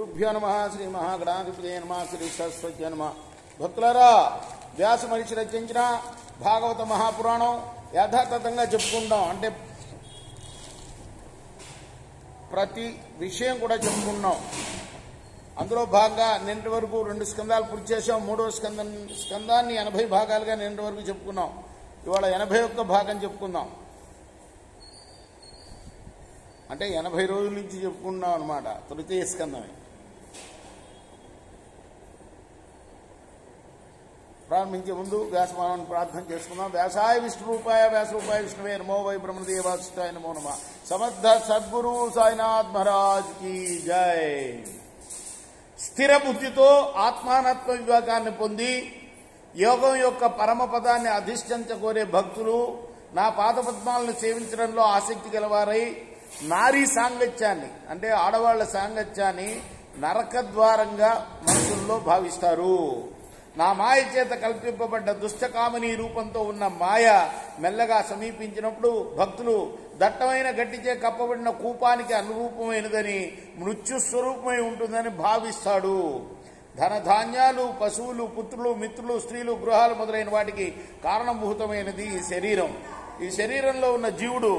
గురుభ్యో నమః శ్రీ మహాగణాధిపతయే నమః శ్రీ సరస్వత్యై నమః. భక్తులారా, వ్యాస మహర్షి రచించిన భాగవత మహాపురాణం యథాతథంగా చెప్పుకుంటాం. అంటే ప్రతి విషయం కూడా చెప్పుకున్నాం. అందులో భాగంగా నిన్నటి వరకు 2 స్కందాలు పూర్తి చేసాం. 3వ స్కందాన్ని 80 భాగాలుగా నిన్నటి వరకు చెప్పుకున్నాం. ఇవాళ 81 భాగం చెప్పుకుందాం. అంటే 80 రోజుల నుంచి చెప్పుకున్నాం అనమాట. తృతీయ స్కందమే. ప్రారంభించే ముందు వ్యాసమానాన్ని ప్రార్థన చేసుకుందాం. వ్యాసాయ విష్ణురూపాయ వ్యాసరూపాయ విష్ణువే నమో వై బ్రహ్మదేవాయ నమో నమః. సమర్థ సద్గురు సాయినాథ్ మహారాజ్ కి జై. స్థిర బుద్ధితో ఆత్మానత్వ వివేకాన్ని పొంది యోగం యొక్క పరమపదాన్ని అధిష్ఠించకోరే భక్తులు నా పాదపద్మాలను సేవించడంలో ఆసక్తి గలవారై నారీ సాంగత్యాన్ని, అంటే ఆడవాళ్ల సాంగత్యాన్ని నరకద్వారంగా మనసుల్లో భావిస్తారు. నా మాయ చేత కల్పింపబడ్డ దుష్టకామనీ రూపంతో ఉన్న మాయ మెల్లగా సమీపించినప్పుడు భక్తులు దట్టమైన గట్టిచే కప్పబడిన కూపానికి అనురూపమైనదని, మృత్యుస్వరూపమై ఉంటుందని భావిస్తాడు. ధనధాన్యాలు, పశువులు, పుత్రులు, మిత్రులు, స్త్రీలు, గృహాలు మొదలైన వాటికి కారణభూతమైనది ఈ శరీరం. ఈ శరీరంలో ఉన్న జీవుడు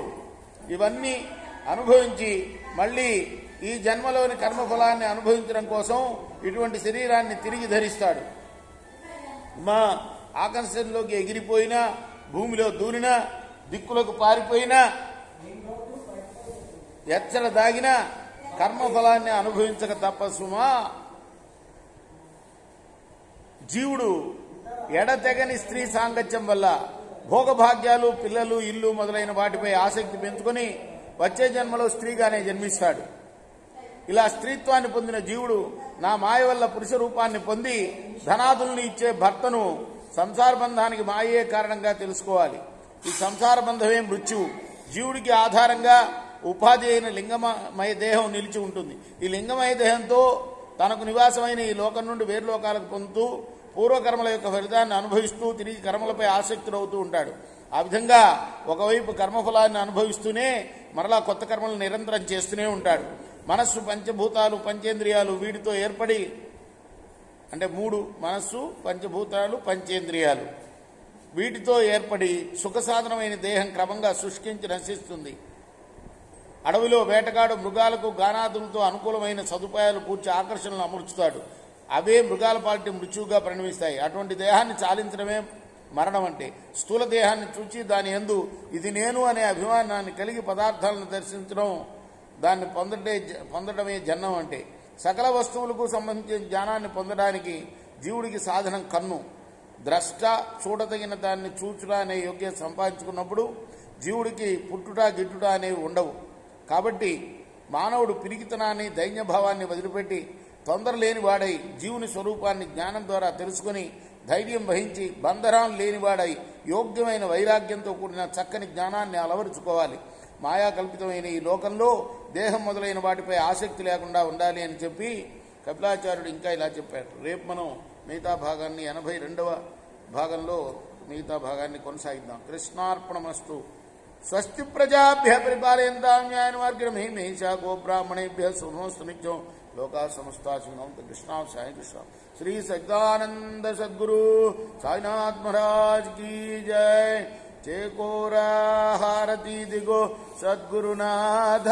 ఇవన్నీ అనుభవించి మళ్లీ ఈ జన్మలోని కర్మఫలాన్ని అనుభవించడం కోసం ఇటువంటి శరీరాన్ని తిరిగి ధరిస్తాడు. మా ఆకాశంలోకి ఎగిరిపోయినా, భూమిలో దూరినా, దిక్కులకు పారిపోయినా, ఎచ్చల దాగినా కర్మఫలాన్ని అనుభవించక తప్పసుమా. జీవుడు ఎడతెగని స్త్రీ సాంగత్యం వల్ల భోగభాగ్యాలు, పిల్లలు, ఇల్లు మొదలైన వాటిపై ఆసక్తి పెంచుకొని వచ్చే జన్మలో స్త్రీగానే జన్మిస్తాడు. ఇలా స్త్రీత్వాన్ని పొందిన జీవుడు నా మాయ వల్ల పురుష రూపాన్ని పొంది ధనాదుల్ని ఇచ్చే భర్తను సంసార బంధానికి మాయే కారణంగా తెలుసుకోవాలి. ఈ సంసార బంధమే మృత్యువు. జీవుడికి ఆధారంగా ఉపాధి అయిన లింగమయ దేహం నిలిచి ఉంటుంది. ఈ లింగమయ దేహంతో తనకు నివాసమైన ఈ లోకం నుండి వేరు లోకాలకు పొందుతూ పూర్వకర్మల యొక్క ఫలితాన్ని అనుభవిస్తూ తిరిగి కర్మలపై ఆసక్తుడవుతూ ఉంటాడు. ఆ విధంగా ఒకవైపు కర్మఫలాన్ని అనుభవిస్తూనే మరలా కొత్త కర్మలు నిరంతరం చేస్తూనే ఉంటాడు. మనస్సు, పంచభూతాలు, పంచేంద్రియాలు వీటితో ఏర్పడి, అంటే 3 మనస్సు, పంచభూతాలు, పంచేంద్రియాలు వీటితో ఏర్పడి సుఖసాధనమైన దేహం క్రమంగా శుష్కించి నశిస్తుంది. అడవిలో వేటగాడు మృగాలకు గానాదులతో అనుకూలమైన సదుపాయాలు కూర్చి ఆకర్షణలు అమర్చుతాడు. అవే మృగాల పాలిటి మృత్యువుగా పరిణమిస్తాయి. అటువంటి దేహాన్ని చాలించడమే మరణం అంటే. స్థూల దేహాన్ని చూచి దాని యందు ఇది నేను అనే అభిమానాన్ని కలిగి పదార్థాలను దర్శించడం, దాన్ని పొందడమే జన్మం అంటే. సకల వస్తువులకు సంబంధించిన జ్ఞానాన్ని పొందడానికి జీవుడికి సాధనం కన్ను. ద్రష్ట, చూడదగిన దాన్ని చూచుట అనే యోగ్యత సంపాదించుకున్నప్పుడు జీవుడికి పుట్టుట, గిట్టుట అనేవి ఉండవు. కాబట్టి మానవుడు పిరికితనాన్ని, దైన్యభావాన్ని వదిలిపెట్టి తొందరలేని వాడై జీవుని స్వరూపాన్ని జ్ఞానం ద్వారా తెలుసుకుని ధైర్యం వహించి బంధనాలు లేనివాడై యోగ్యమైన వైరాగ్యంతో కూడిన చక్కని జ్ఞానాన్ని అలవరుచుకోవాలి. మాయాకల్పితమైన ఈ లోకంలో దేహం మొదలైన వాటిపై ఆసక్తి లేకుండా ఉండాలి అని చెప్పి కపిలాచార్యుడు ఇంకా ఇలా చెప్పారు. రేపు మనం మిగతా భాగాన్ని 82వ భాగంలో మిగతా భాగాన్ని కొనసాగిద్దాం. కృష్ణార్పణమస్తు. స్వస్తి ప్రజాభ్య పరిపాలయంతాం న్యాయ మార్గం మహిషా గోబ్రాహ్మణేభ్య శుభమస్తు నిత్యం. లోకా సమస్తా సుఖినోంతు. కృష్ణ సాయి కృష్ణ. శ్రీ సచ్చిదానంద సద్గురు సాయినాథ్ మహారాజ్ की जय. चेकोरा हारती दिगो सद्गुरुनाथ